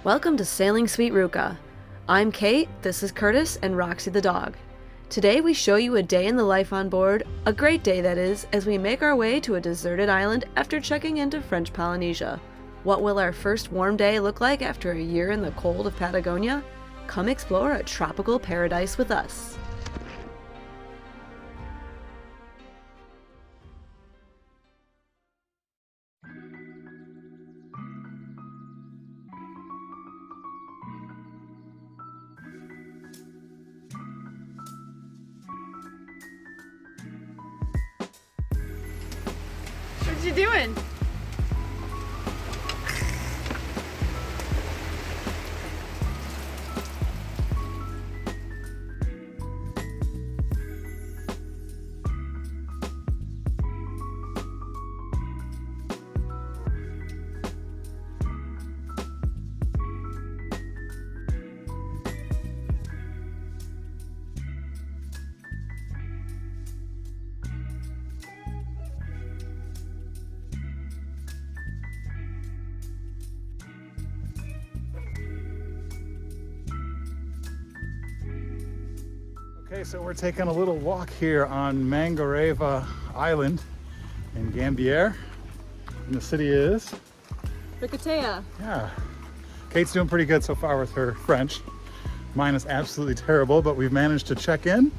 Welcome to Sailing Sweet Ruka. I'm Kate, this is Curtis, and Roxy the dog. Today we show you a day in the life on board, a great day that is, as we make our way to a deserted island after checking into French Polynesia. What will our first warm day look like after a year in the cold of Patagonia? Come explore a tropical paradise with us. What you doing? Okay, so we're taking a little walk here on Mangareva Island in Gambier. And the city is? Ricotea. Yeah. Kate's doing pretty good so far with her French. Mine is absolutely terrible, but we've managed to check in.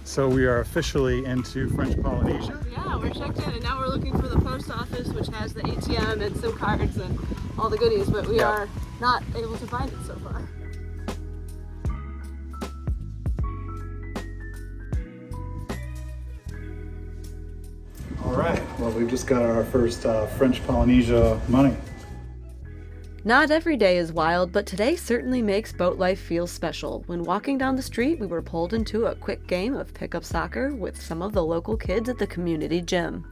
So we are officially into French Polynesia. Yeah, we're checked in and now we're looking for the post office, which has the ATM and SIM cards and all the goodies, but we are not able to find it so far. All right, well, we've just got our first French Polynesia money. Not every day is wild, but today certainly makes boat life feel special. When walking down the street, we were pulled into a quick game of pickup soccer with some of the local kids at the community gym.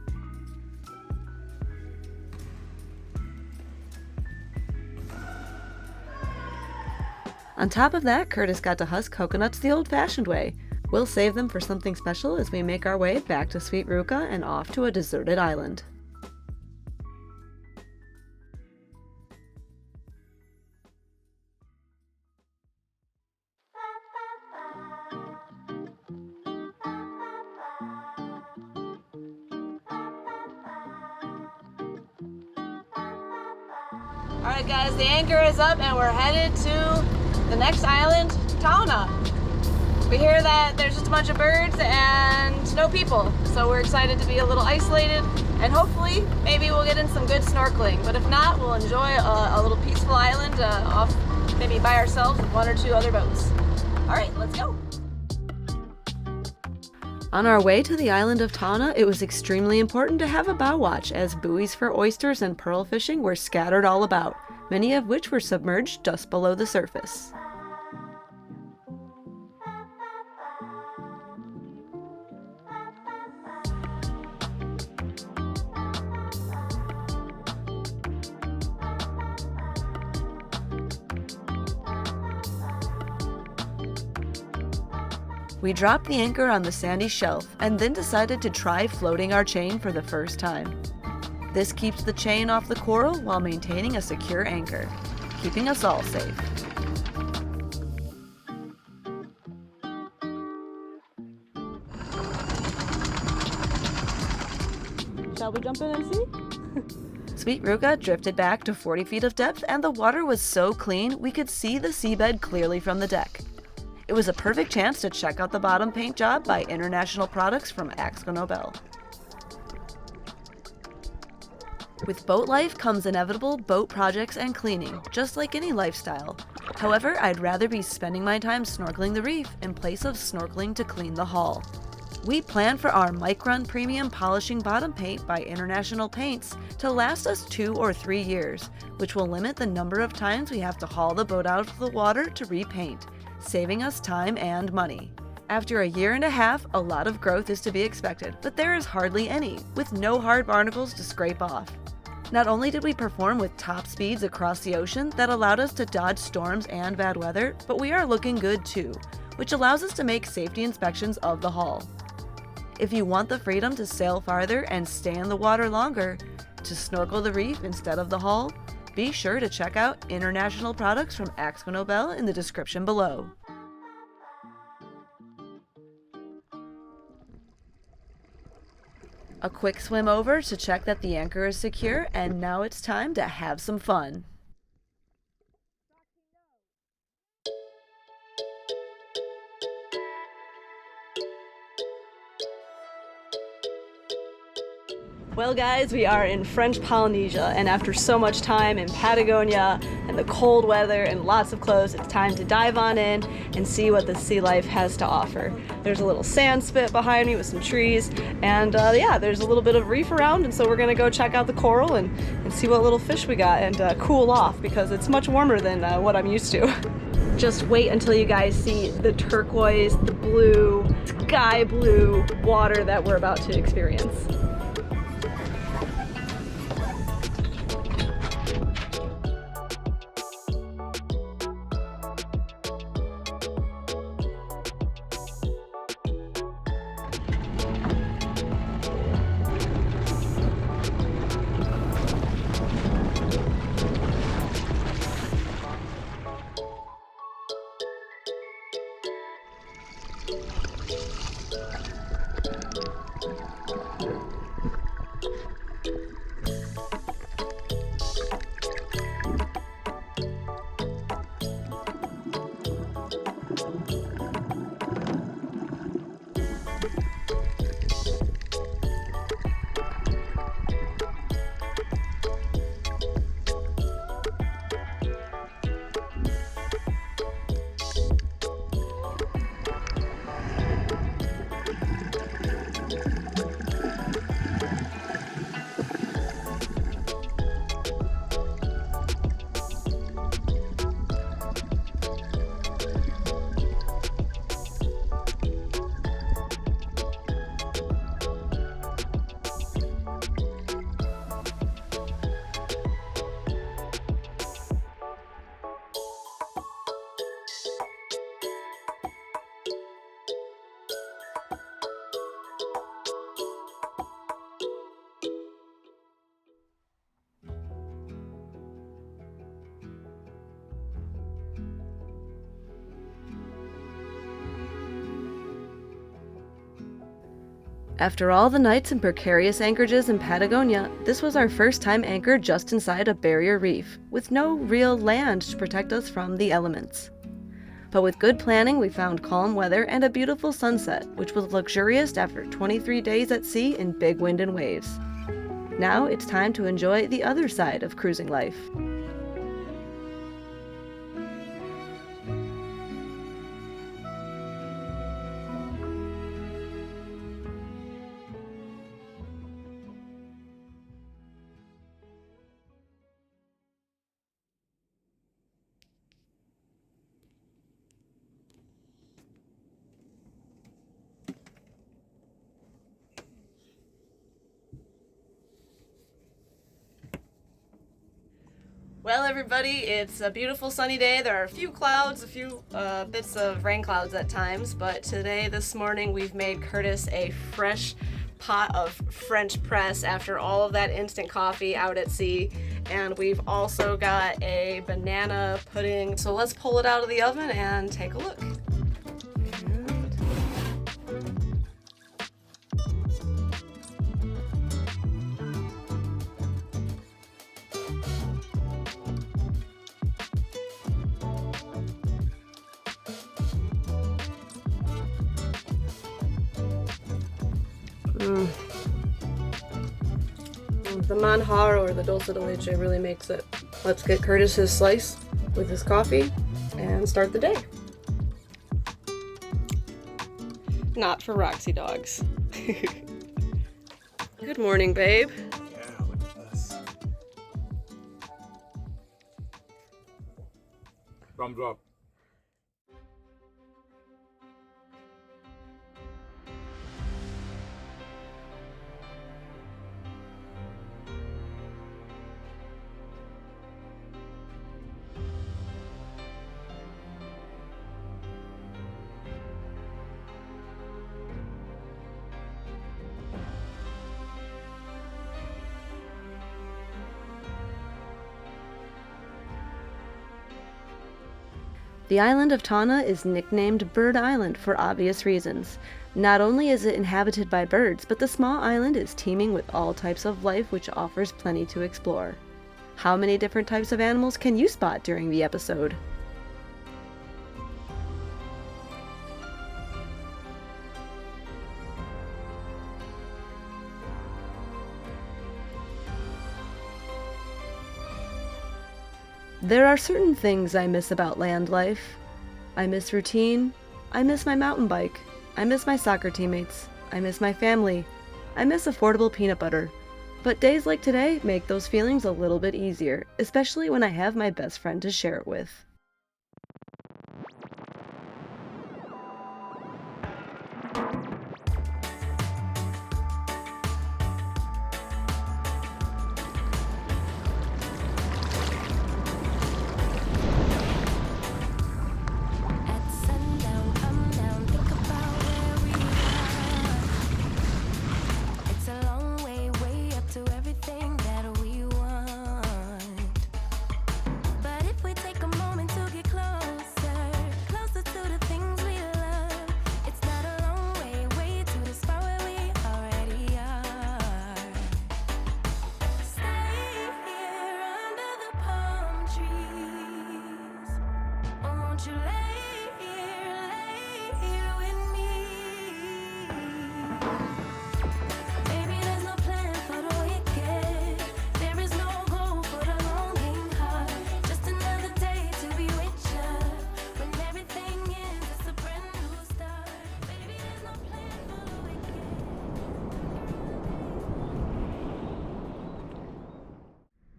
On top of that, Curtis got to husk coconuts the old-fashioned way. We'll save them for something special as we make our way back to Sweet Ruka and off to a deserted island. Alright guys, the anchor is up and we're headed to the next island, Tauna. We hear that there's just a bunch of birds and no people, so we're excited to be a little isolated and hopefully maybe we'll get in some good snorkeling, but if not, we'll enjoy a little peaceful island off maybe by ourselves with one or two other boats. Alright, let's go! On our way to the island of Tauna, it was extremely important to have a bow watch as buoys for oysters and pearl fishing were scattered all about, many of which were submerged just below the surface. We dropped the anchor on the sandy shelf and then decided to try floating our chain for the first time. This keeps the chain off the coral while maintaining a secure anchor, keeping us all safe. Shall we jump in and see? Sweet Ruka drifted back to 40 feet of depth and the water was so clean we could see the seabed clearly from the deck. It was a perfect chance to check out the bottom paint job by International Products from Akzonobel. With boat life comes inevitable boat projects and cleaning, just like any lifestyle. However, I'd rather be spending my time snorkeling the reef in place of snorkeling to clean the hull. We plan for our Micron Premium Polishing Bottom Paint by International Paints to last us 2 or 3 years, which will limit the number of times we have to haul the boat out of the water to repaint, saving us time and money. After a year and a half, a lot of growth is to be expected, but there is hardly any, with no hard barnacles to scrape off. Not only did we perform with top speeds across the ocean that allowed us to dodge storms and bad weather, but we are looking good too, which allows us to make safety inspections of the hull. If you want the freedom to sail farther and stay in the water longer, to snorkel the reef instead of the hull, Be sure to check out international products from Akzonobel in the description below. A quick swim over to check that the anchor is secure, and now it's time to have some fun. Well guys, we are in French Polynesia, and after so much time in Patagonia and the cold weather and lots of clothes, it's time to dive on in and see what the sea life has to offer. There's a little sand spit behind me with some trees, and yeah, there's a little bit of reef around, and so we're gonna go check out the coral and see what little fish we got and cool off, because it's much warmer than what I'm used to. Just wait until you guys see the turquoise, the blue, sky blue water that we're about to experience. After all the nights in precarious anchorages in Patagonia, this was our first time anchored just inside a barrier reef, with no real land to protect us from the elements. But with good planning, we found calm weather and a beautiful sunset, which was luxurious after 23 days at sea in big wind and waves. Now it's time to enjoy the other side of cruising life. Well, everybody, it's a beautiful sunny day. There are a few clouds, a few bits of rain clouds at times, but today, this morning, we've made Curtis a fresh pot of French press after all of that instant coffee out at sea, and we've also got a banana pudding. So let's pull it out of the oven and take a look. The manjar, or the dulce de leche, really makes it. Let's get Curtis his slice with his coffee and start the day. Not for Roxy dogs. Good morning, babe. Yeah, look at this. Thumbs up. The island of Tana is nicknamed Bird Island for obvious reasons. Not only is it inhabited by birds, but the small island is teeming with all types of life, which offers plenty to explore. How many different types of animals can you spot during the episode? There are certain things I miss about land life. I miss routine. I miss my mountain bike. I miss my soccer teammates. I miss my family. I miss affordable peanut butter. But days like today make those feelings a little bit easier, especially when I have my best friend to share it with.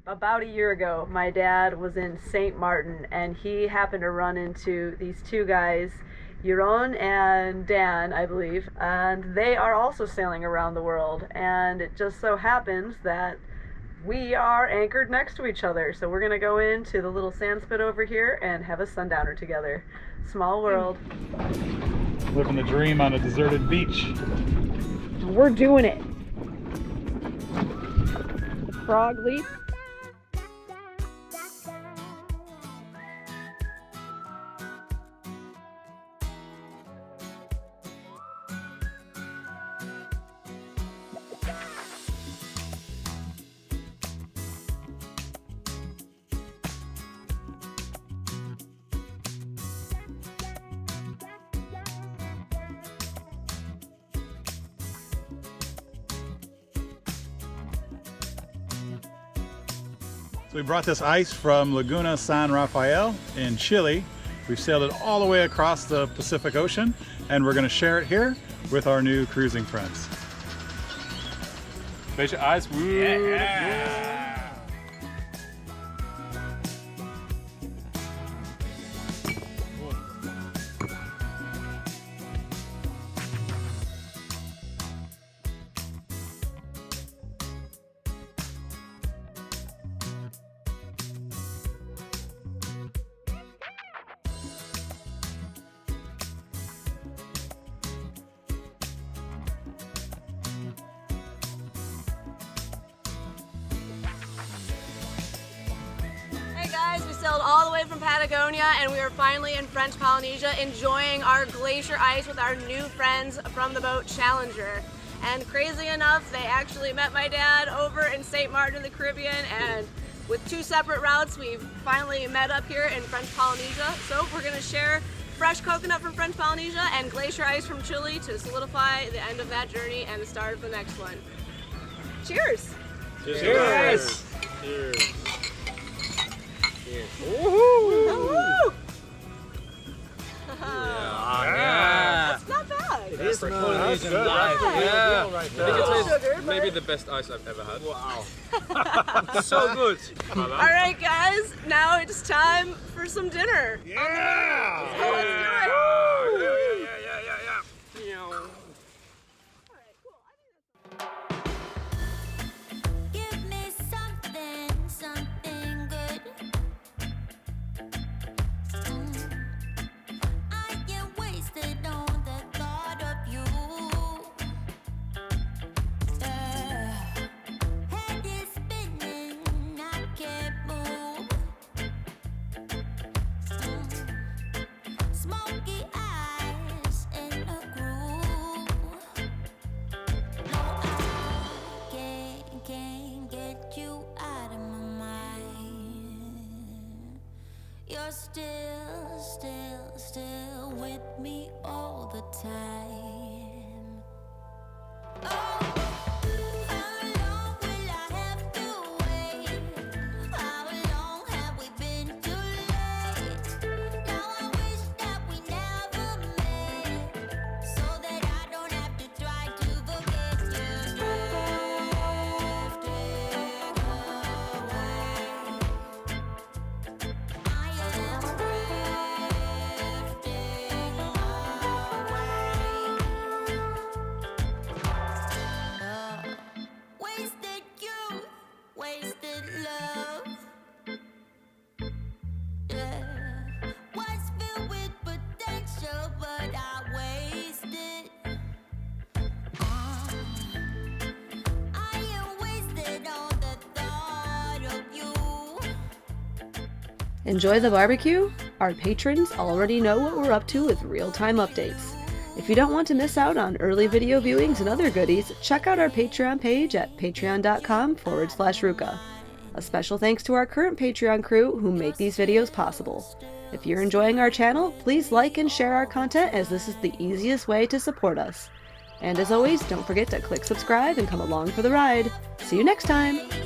About a year ago, my dad was in St. Martin and he happened to run into these two guys, Yaron and Dan, I believe, and they are also sailing around the world. And it just so happens that we are anchored next to each other. So we're going to go into the little sand spit over here and have a sundowner together. Small world. Living the dream on a deserted beach. We're doing it. Frog leap. So we brought this ice from Laguna San Rafael in Chile. We've sailed it all the way across the Pacific Ocean, and we're going to share it here with our new cruising friends. Beetje ice. Yeah. Guys, we sailed all the way from Patagonia and we are finally in French Polynesia enjoying our glacier ice with our new friends from the boat Challenger. And crazy enough, they actually met my dad over in St. Martin in the Caribbean, and with two separate routes we've finally met up here in French Polynesia. So we're going to share fresh coconut from French Polynesia and glacier ice from Chile to solidify the end of that journey and the start of the next one. Cheers! Cheers! Cheers. Cheers! Woohoo! Yeah. That's not bad. It is for Polynesian good, life. right? Yeah. Right I think there. it tastes Sugar, but- maybe the best ice I've ever had. Wow. So good. All right, guys, now it's time for some dinner. Yeah! So let's do it. Give me something, something good. I get wasted on the thought of you. Head is spinning, I can't move. Enjoy the barbecue? Our patrons already know what we're up to with real-time updates. If you don't want to miss out on early video viewings and other goodies, check out our Patreon page at patreon.com/Ruka. A special thanks to our current Patreon crew who make these videos possible. If you're enjoying our channel, please like and share our content, as this is the easiest way to support us. And as always, don't forget to click subscribe and come along for the ride. See you next time!